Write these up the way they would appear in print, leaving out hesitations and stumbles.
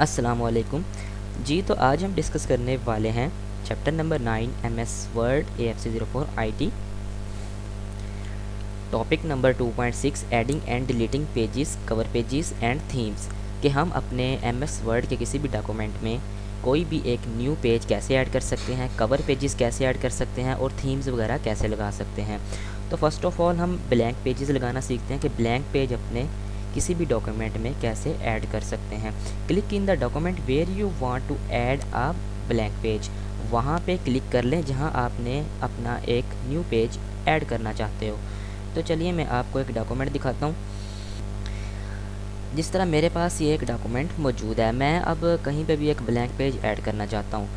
अस्सलामुअलैकुम जी। तो आज हम डिस्कस करने वाले हैं chapter number 9 MS word AFC04 IT, topic number 2.6 adding and deleting pages, cover pages and themes. कि हम अपने MS वर्ड के किसी भी डॉक्यूमेंट में कोई भी एक न्यू पेज कैसे ऐड कर सकते हैं, कवर पेजेस कैसे ऐड कर सकते हैं और थीम्स वगैरह कैसे लगा सकते हैं। तो फर्स्ट ऑफ ऑल हम ब्लैंक पेजेस लगाना सीखते हैं कि ब्लैंक पेज अपने किसी भी डॉक्यूमेंट में कैसे ऐड कर सकते हैं। Click in the document where you want to add a blank page. वहाँ पे क्लिक कर लें जहाँ आपने अपना एक न्यू पेज ऐड करना चाहते हो। तो चलिए मैं आपको एक डॉक्यूमेंट दिखाता हूँ। जिस तरह मेरे पास ये एक डॉक्यूमेंट मौजूद है, मैं अब कहीं पे भी एक ब्लैंक पेज ऐड करना चाहता हूँ।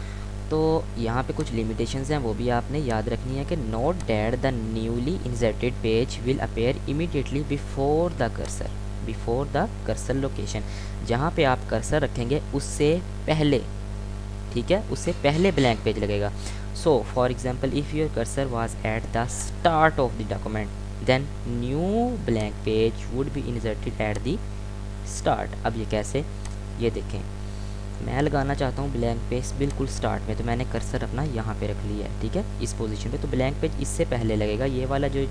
तो यहाँ पे कुछ लिमिटेशंस हैं, वो भी आपने याद रखनी है कि note that the newly inserted page will appear immediately before the cursor location. जहाँ पे आप कर्सर रखेंगे उससे पहले, ठीक है, उससे पहले ब्लैंक पेज लगेगा। So for example if your cursor was at the start of the document then new blank page would be inserted at the start. अब ये कैसे, ये देखें, मैं लगाना चाहता हूँ ब्लैंक पेज बिल्कुल स्टार्ट में, तो मैंने कर्सर अपना यहाँ पे रख लिया है, ठीक है, इस पोजीशन पे। तो ब्लैंक पेज इससे पहले लगेगा, ये वाला जो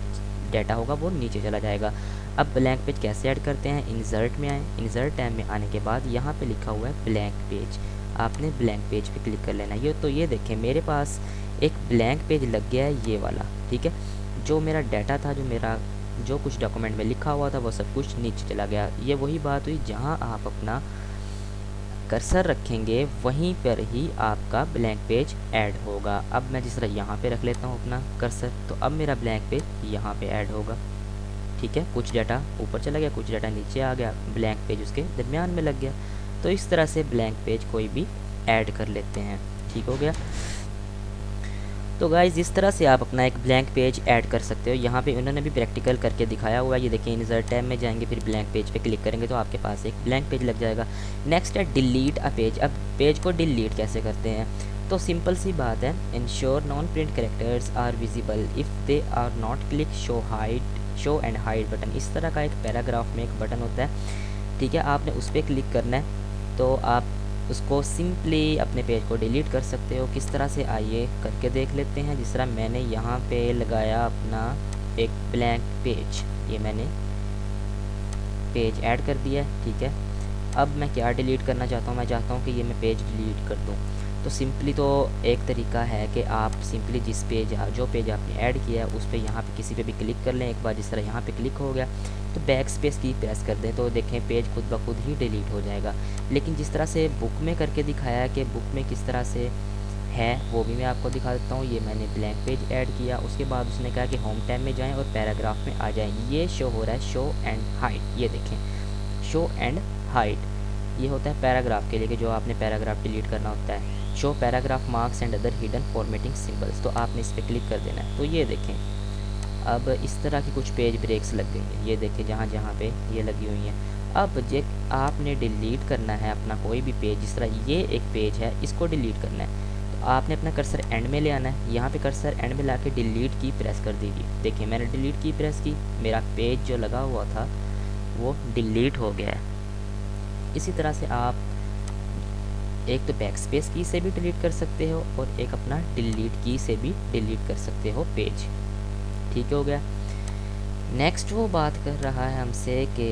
डाटा होगा वो नीचे चला जाएगा। अब ब्लैंक पेज कैसे ऐड करते हैं, इंसर्ट में आए, इंसर्ट टैब में आने के बाद यहाँ पे लिखा हुआ है ब्लैंक पेज, आपने ब्लैंक पेज पे क्लिक कर लेना। ये तो ये देखें मेरे पास एक ब्लैंक पेज लग गया है, ये वाला, ठीक है। जो मेरा डाटा था, जो कुछ डॉक्यूमेंट में लिखा हुआ था वो सब कुछ नीचे चला गया। ये वही बात हुई, जहाँ आप अपना कर्सर रखेंगे वहीं पर ही आपका ब्लैंक पेज ऐड होगा। अब मैं जिस तरह यहाँ पे रख लेता हूँ अपना कर्सर, तो अब मेरा ब्लैंक पेज यहाँ पे ऐड होगा, ठीक है। कुछ डाटा ऊपर चला गया, कुछ डाटा नीचे आ गया, ब्लैंक पेज उसके दरमियान में लग गया। तो इस तरह से ब्लैंक पेज कोई भी ऐड कर लेते हैं, ठीक हो गया। तो गाइज़ इस तरह से आप अपना एक ब्लैंक पेज ऐड कर सकते हो। यहाँ पे उन्होंने भी प्रैक्टिकल करके दिखाया हुआ है, ये देखिए, इंसर्ट टैब में जाएंगे, फिर ब्लैंक पेज पे क्लिक करेंगे तो आपके पास एक ब्लैंक पेज लग जाएगा। नेक्स्ट है डिलीट अ पेज। अब पेज को डिलीट कैसे करते हैं, तो सिंपल सी बात है, ensure non print characters are visible if they are not click show and hide button. इस तरह का एक पैराग्राफ में एक बटन होता है, ठीक है, आपने उस पर क्लिक करना है तो आप उसको सिंपली अपने पेज को डिलीट कर सकते हो। किस तरह से, आइए करके देख लेते हैं। जिस तरह मैंने यहाँ पे लगाया अपना एक ब्लैंक पेज, ये मैंने पेज ऐड कर दिया, ठीक है। अब मैं क्या डिलीट करना चाहता हूँ, मैं चाहता हूँ कि ये मैं पेज डिलीट कर दूँ। तो सिंपली तो एक तरीका है कि आप सिंपली जो पेज आपने ऐड किया है उस पर यहाँ पे किसी पे भी क्लिक कर लें। एक बार जिस तरह यहाँ पे क्लिक हो गया तो बैक स्पेस की प्रेस कर दें, तो देखें पेज खुद ब खुद ही डिलीट हो जाएगा। लेकिन जिस तरह से बुक में करके दिखाया है कि बुक में किस तरह से है, वो भी मैं आपको दिखा देता हूँ। ये मैंने ब्लैंक पेज ऐड किया, उसके बाद उसने कहा कि होम टैब में जाएँ और पैराग्राफ में आ जाएँ। ये शो हो रहा है शो एंड हाइड, ये देखें शो एंड हाइड, ये होता है पैराग्राफ के लिए कि जो आपने पैराग्राफ डिलीट करना होता है। Show paragraph marks and other hidden formatting symbols, तो आपने इस पर क्लिक कर देना है। तो ये देखें अब इस तरह की कुछ पेज ब्रेक्स लग गई हैं, ये देखें जहाँ जहाँ पे ये लगी हुई हैं। अब जे आपने डिलीट करना है अपना कोई भी पेज, जिस तरह ये एक पेज है, इसको डिलीट करना है तो आपने अपना कर्सर एंड में ले आना है। यहाँ पे कर्सर एंड में ला के डिलीट की प्रेस कर दीजिए। देखिए मैंने डिलीट की प्रेस की, मेरा पेज जो लगा हुआ था वो डिलीट हो गया है। इसी तरह से आप एक तो बैक स्पेस की से भी डिलीट कर सकते हो और एक अपना डिलीट की से भी डिलीट कर सकते हो पेज, ठीक हो गया। नेक्स्ट वो बात कर रहा है हमसे कि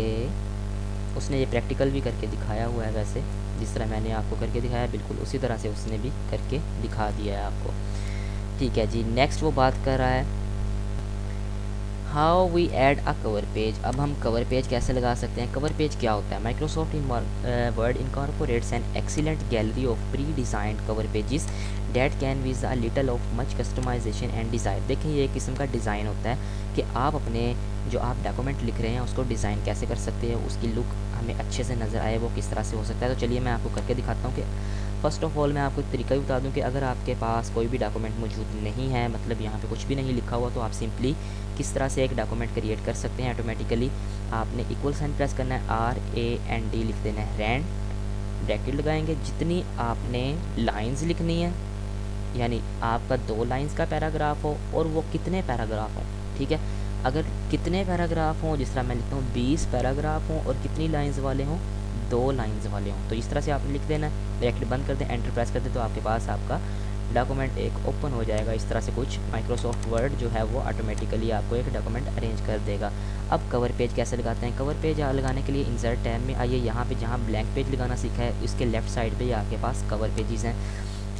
उसने ये प्रैक्टिकल भी करके दिखाया हुआ है, वैसे जिस तरह मैंने आपको करके दिखाया बिल्कुल उसी तरह से उसने भी करके दिखा दिया है आपको, ठीक है जी। नेक्स्ट वो बात कर रहा है how we add a cover page. अब हम कवर पेज कैसे लगा सकते हैं। कवर पेज क्या होता है, Microsoft Word incorporates an excellent gallery of pre designed cover pages that can with a little of much customisation and design. देखिए ये एक किस्म का डिज़ाइन होता है कि आप अपने जो आप डॉक्यूमेंट लिख रहे हैं उसको डिज़ाइन कैसे कर सकते हैं, उसकी लुक हमें अच्छे से नज़र आए वो किस तरह से हो सकता है। तो चलिए मैं आपको करके दिखाता हूँ कि फ़र्स्ट ऑफ़ ऑल मैं आपको एक तरीका भी बता दूं कि अगर आपके पास कोई भी डॉक्यूमेंट मौजूद नहीं है, मतलब यहाँ पे कुछ भी नहीं लिखा हुआ, तो आप सिंपली किस तरह से एक डॉक्यूमेंट क्रिएट कर सकते हैं ऑटोमेटिकली। आपने इक्वल साइन प्रेस करना है, RAND लिख देना है, रैंड, ब्रैकेट लगाएंगे, जितनी आपने लाइंस लिखनी है, यानी आपका 2 लाइंस का पैराग्राफ हो और वो कितने पैराग्राफ हो, ठीक है। अगर कितने पैराग्राफ हों, जिस तरह मैं लिखता हूँ 20 पैराग्राफ हों और कितनी लाइंस वाले हों, 2 लाइंस वाले हों। तो इस तरह से आपने लिख देना है, ब्रैकेट बंद कर दें, एंटर प्रेस कर दें, तो आपके पास आपका डॉक्यूमेंट एक ओपन हो जाएगा। इस तरह से कुछ माइक्रोसॉफ्ट वर्ड जो है वो ऑटोमेटिकली आपको एक डॉक्यूमेंट अरेंज कर देगा। अब कवर पेज कैसे लगाते हैं? कवर पेज लगाने के लिए इंसर्ट टैब में आइए, यहाँ पे जहाँ ब्लैंक पेज लगाना सीखा है इसके लेफ़्ट साइड पे आपके पास कवर पेजेस हैं।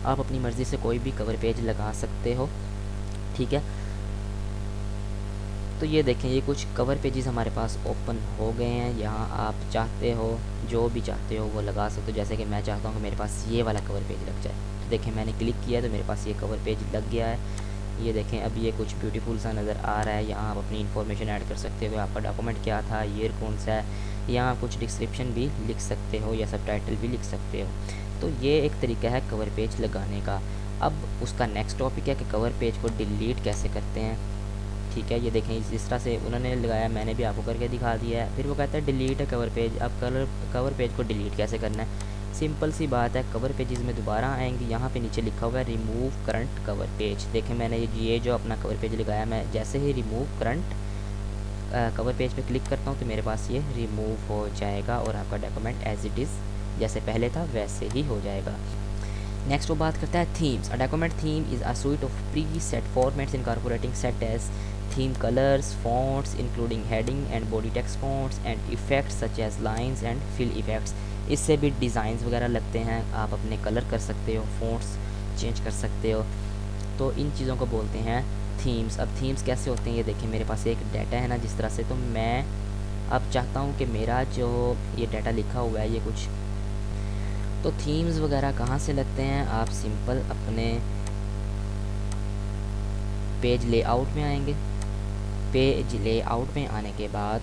आप अपनी मर्ज़ी से कोई भी कवर पेज लगा सकते हो, ठीक है। तो ये देखें, ये कुछ कवर पेजेस हमारे पास ओपन हो गए हैं। यहाँ आप चाहते हो जो भी चाहते हो वो लगा सकते हो। जैसे कि मैं चाहता हूँ कि मेरे पास ये वाला कवर पेज लग जाए, तो देखें मैंने क्लिक किया है तो मेरे पास ये कवर पेज लग गया है। ये देखें, अब ये कुछ ब्यूटीफुल सा नज़र आ रहा है। यहाँ आप अपनी इन्फॉर्मेशन ऐड कर सकते हो, आपका डॉक्यूमेंट क्या था, ईयर कौन सा है। यहाँ कुछ डिस्क्रिप्शन भी लिख सकते हो या सब टाइटल भी लिख सकते हो। तो ये एक तरीका है कवर पेज लगाने का। अब उसका नेक्स्ट टॉपिक है कि कवर पेज को डिलीट कैसे करते हैं, ठीक है। ये देखें, इस तरह से उन्होंने लगाया, मैंने भी आपको करके दिखा दिया है। फिर वो कहता है डिलीट है कवर पेज। अब कवर पेज को डिलीट कैसे करना है? सिंपल सी बात है, कवर पेजेस में दोबारा आएंगे, यहाँ पे नीचे लिखा हुआ है रिमूव करंट कवर पेज। देखें, मैंने ये जो अपना कवर पेज लगाया, मैं जैसे ही रिमूव करंट कवर पेज पे क्लिक करता हूँ तो मेरे पास ये रिमूव हो जाएगा और आपका डॉक्यूमेंट एज इट इज़ जैसे पहले था वैसे ही हो जाएगा। नेक्स्ट वो बात करता है themes. A document theme is a suite of preset formats incorporating set as theme colors, fonts including heading and body text fonts and effects such as lines and fill effects। इससे भी designs वगैरह लगते हैं, आप अपने colour कर सकते हो, फ़ॉन्ट्स चेंज कर सकते हो। तो इन चीज़ों को बोलते हैं थीम्स। अब थीम्स कैसे होते हैं? ये देखिए, मेरे पास एक डाटा है ना जिस तरह से, तो मैं अब चाहता हूँ कि मेरा जो ये डाटा लिखा हुआ है ये कुछ, तो थीम्स वगैरह कहाँ से लगते हैं? आप सिंपल अपने पेज लेआउट में आएंगे। पेज लेआउट में आने के बाद,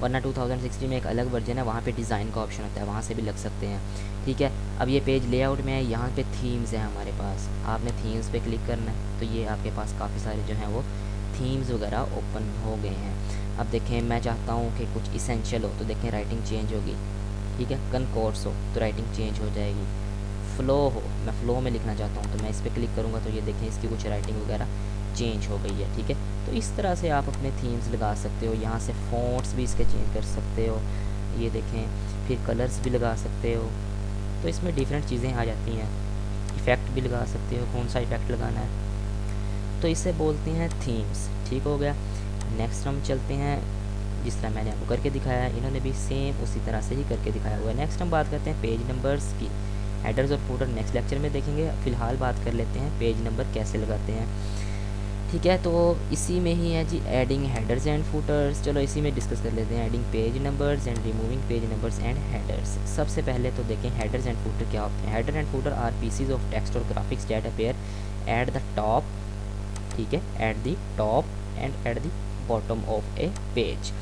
वरना 2016 में एक अलग वर्जन है, वहाँ पे डिज़ाइन का ऑप्शन होता है, वहाँ से भी लग सकते हैं, ठीक है। अब ये पेज लेआउट में है, यहाँ पे थीम्स है हमारे पास, आपने थीम्स पे क्लिक करना है, तो ये आपके पास काफ़ी सारे जो हैं वो थीम्स वगैरह ओपन हो गए हैं। अब देखें, मैं चाहता हूँ कि कुछ इसेंशियल हो, तो देखें राइटिंग चेंज होगी, ठीक है। कनकोर्स हो तो राइटिंग चेंज हो जाएगी। फ़्लो हो, मैं फ़्लो में लिखना चाहता हूँ तो मैं इस पर क्लिक करूँगा तो ये देखें इसकी कुछ राइटिंग वगैरह चेंज हो गई है, ठीक है। तो इस तरह से आप अपने थीम्स लगा सकते हो। यहाँ से फ़ॉन्ट्स भी इसके चेंज कर सकते हो, ये देखें। फिर कलर्स भी लगा सकते हो, तो इसमें डिफरेंट चीज़ें आ जाती हैं। इफ़ेक्ट भी लगा सकते हो, कौन सा इफ़ेक्ट लगाना है, तो इसे बोलते हैं थीम्स, ठीक हो गया। नेक्स्ट हम चलते हैं, जिस तरह मैंने आपको करके दिखाया है इन्होंने भी सेम उसी तरह से ही करके दिखाया हुआ है। नेक्स्ट हम बात करते हैं पेज नंबर्स की। हेडर्स और फूटर नेक्स्ट लेक्चर में देखेंगे, फ़िलहाल बात कर लेते हैं पेज नंबर कैसे लगाते हैं, ठीक है। तो इसी में ही है जी एडिंग हेडर्स एंड फूटर्स। चलो इसी में डिस्कस कर लेते हैं, adding page numbers and removing page numbers and headers. सबसे पहले तो देखें हेडर्स एंड फूटर क्या होते हैं। Header and footer are pieces of text और graphics that appear at the top, ठीक है, at the top and at the bottom of a page.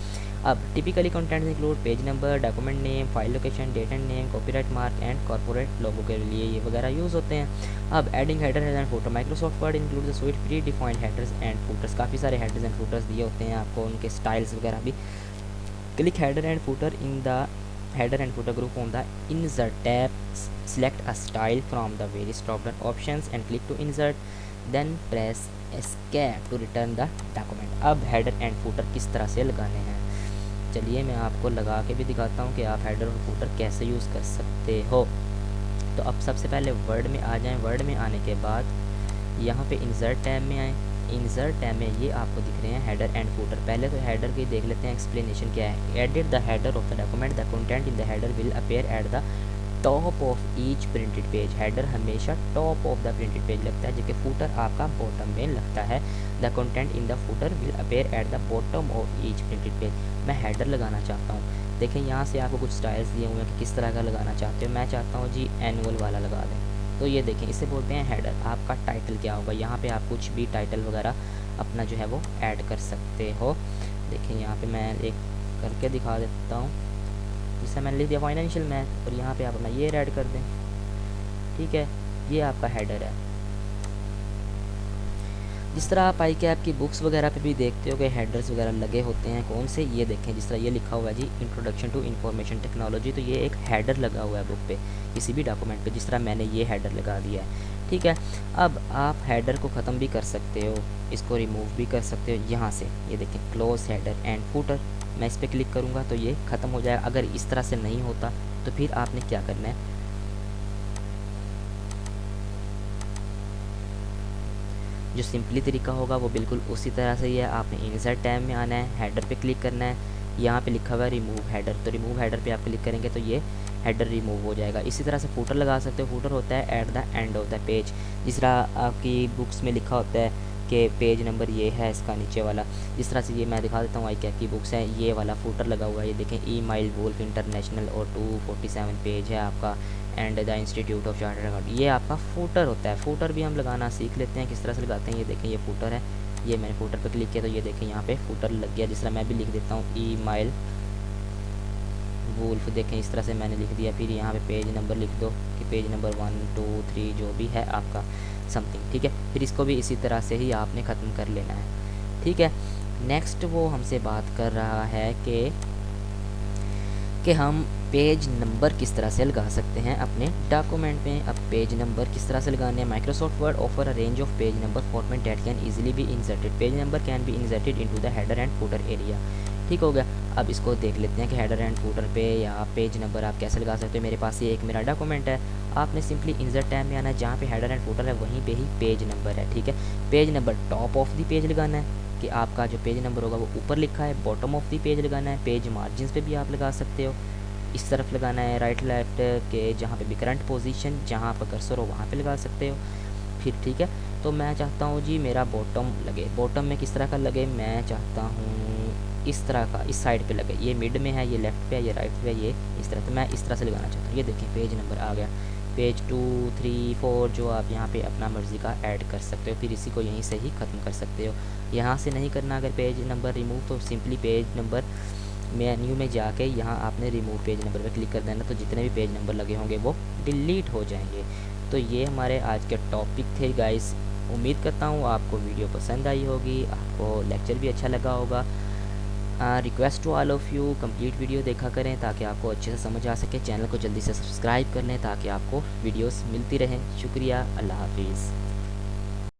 अब typically contents include page number, document name, file location, date and name, copyright mark and corporate logo के लिए ये वगैरह use होते हैं। अब adding header and footer. Microsoft Word include the suite predefined headers and footers. काफ़ी सारे headers and footers दिए होते हैं आपको, उनके स्टाइल्स वगैरह भी। Click header and footer in the header and footer group on the insert tab, select a style from the various drop down options and click to insert, then press escape to return the document। अब header and footer किस तरह से लगाने हैं, चलिए मैं आपको लगा के भी दिखाता हूँ कि आप हेडर और फूटर कैसे यूज़ कर सकते हो। तो अब सबसे पहले वर्ड में आ जाएं। वर्ड में आने के बाद यहाँ पे इंसर्ट टैब में आएँ। इंसर्ट टैब में ये आपको दिख रहे हैं हेडर एंड फूटर। पहले तो हेडर की देख लेते हैं एक्सप्लेनेशन क्या है। Edit the header of the document, the content in the header will appear at the top of each printed page. Header हमेशा top of the printed page लगता है, जबकि फूटर आपका बॉटम में लगता है। The content in the footer will appear at the bottom of each printed page. मैं header लगाना चाहता हूँ, देखें यहाँ से आपको कुछ स्टाइल्स दिए हुए हैं कि किस तरह का लगाना चाहते हो। मैं चाहता हूँ जी एनुअल वाला लगा दें, तो ये देखें इसे बोलते हैं हेडर। आपका टाइटल क्या होगा, यहाँ पे आप कुछ भी टाइटल वगैरह अपना जो है वो ऐड कर सकते हो। देखें यहाँ पे मैं एक करके दिखा देता हूँ, जिससे मैंने लिख दिया फाइनेंशियल मैथ, और यहाँ पे आप अपना ये ऐड कर दें, ठीक है। ये आपका हेडर है। जिस तरह आप आई कैप की बुक्स वगैरह पे भी देखते हो कि हेडर्स वगैरह लगे होते हैं, कौन से, ये देखें जिस तरह ये लिखा हुआ है जी इंट्रोडक्शन टू इंफॉर्मेशन टेक्नोलॉजी, तो ये एक हेडर लगा हुआ है बुक पे, किसी भी डॉक्यूमेंट पे, जिस तरह मैंने ये हेडर लगा दिया है, ठीक है। अब आप हेडर को ख़त्म भी कर सकते हो, इसको रिमूव भी कर सकते हो यहाँ से। ये देखें क्लोज हेडर एंड फूटर, मैं इस पर क्लिक करूँगा तो ये ख़त्म हो जाएगा। अगर इस तरह से नहीं होता तो फिर आपने क्या करना है, जो सिंपली तरीका होगा वो बिल्कुल उसी तरह से ही है। आपने इंसर्ट टैब में आना है, हेडर पे क्लिक करना है, यहाँ पे लिखा हुआ है रिमूव हेडर, तो रिमूव हेडर पे आप क्लिक करेंगे तो ये हेडर रिमूव हो जाएगा। इसी तरह से फूटर लगा सकते हो। फूटर होता है at the end of the page, जिस तरह आपकी बुक्स में लिखा होता है कि पेज नंबर ये है इसका नीचे वाला, जिस तरह से ये मैं दिखा देता हूँ। आई कैप की बुक्स हैं, ये वाला फूटर लगा हुआ है, ये देखें ई माइल वुल्फ इंटरनेशनल और 247 पेज है आपका and the institute of chartered accountant, ये आपका फूटर होता है। फूटर भी हम लगाना सीख लेते हैं, किस तरह से लगाते हैं। ये देखें ये फूटर है, ये मैंने फूटर पर क्लिक किया तो ये देखें यहाँ पे फूटर लग गया। जिस तरह मैं भी लिख देता हूँ ई माइल वुल्फ, देखें इस तरह से मैंने लिख दिया। फिर यहाँ पे पेज नंबर लिख दो कि पेज नंबर 1 2 3 जो भी है आपका समथिंग, ठीक है। फिर इसको भी इसी तरह से ही आपने ख़त्म कर लेना है, ठीक है। नेक्स्ट वो हमसे बात कर रहा है कि हम पेज नंबर किस तरह से लगा सकते हैं अपने डॉक्यूमेंट में। अब पेज नंबर किस तरह से लगाने हैं। Microsoft word offer a range of page number format that can easily be inserted. Page number can be inserted into the header and footer area, ठीक हो गया। अब इसको देख लेते हैं कि हेडर एंड फूटर पे या पेज नंबर आप कैसे लगा सकते हो। मेरे पास ये एक मेरा डॉक्यूमेंट है, आपने सिंपली इंसर्ट टैब में आना है, जहाँ पे हेडर एंड फूटर है वहीं पे ही पेज नंबर है, ठीक है। Page number top of the page लगाना है कि आपका जो पेज नंबर होगा वो ऊपर लिखा है। बॉटम ऑफ दी पेज लगाना है। पेज मार्जिन पे भी आप लगा सकते हो, इस तरफ लगाना है राइट लेफ्ट के, जहाँ पे भी करंट पोजीशन जहाँ आपका कर्सर हो वहाँ पे लगा सकते हो फिर, ठीक है। तो मैं चाहता हूँ जी मेरा बॉटम लगे। बॉटम में किस तरह का लगे, मैं चाहता हूँ इस तरह का, इस साइड पे लगे। ये मिड में है, ये लेफ्ट पे है, ये राइट पे है, ये इस तरह। तो मैं इस तरह से लगाना चाहता हूँ। ये देखें पेज नंबर आ गया, पेज 2 3 4 जो आप यहाँ पे अपना मर्ज़ी का ऐड कर सकते हो। फिर इसी को यहीं से ही ख़त्म कर सकते हो। यहाँ से नहीं करना अगर पेज नंबर रिमूव, तो सिंपली पेज नंबर मेन्यू में जाके यहाँ आपने रिमूव पेज नंबर पे क्लिक कर देना, तो जितने भी पेज नंबर लगे होंगे वो डिलीट हो जाएंगे। तो ये हमारे आज के टॉपिक थे गाइस। उम्मीद करता हूँ आपको वीडियो पसंद आई होगी, आपको लेक्चर भी अच्छा लगा होगा। Request to all of you complete video देखा करें ताकि आपको अच्छे से समझ आ सके। चैनल को जल्दी से सब्सक्राइब कर लें ताकि आपको वीडियोस मिलती रहें। शुक्रिया, अल्लाह हाफिज़।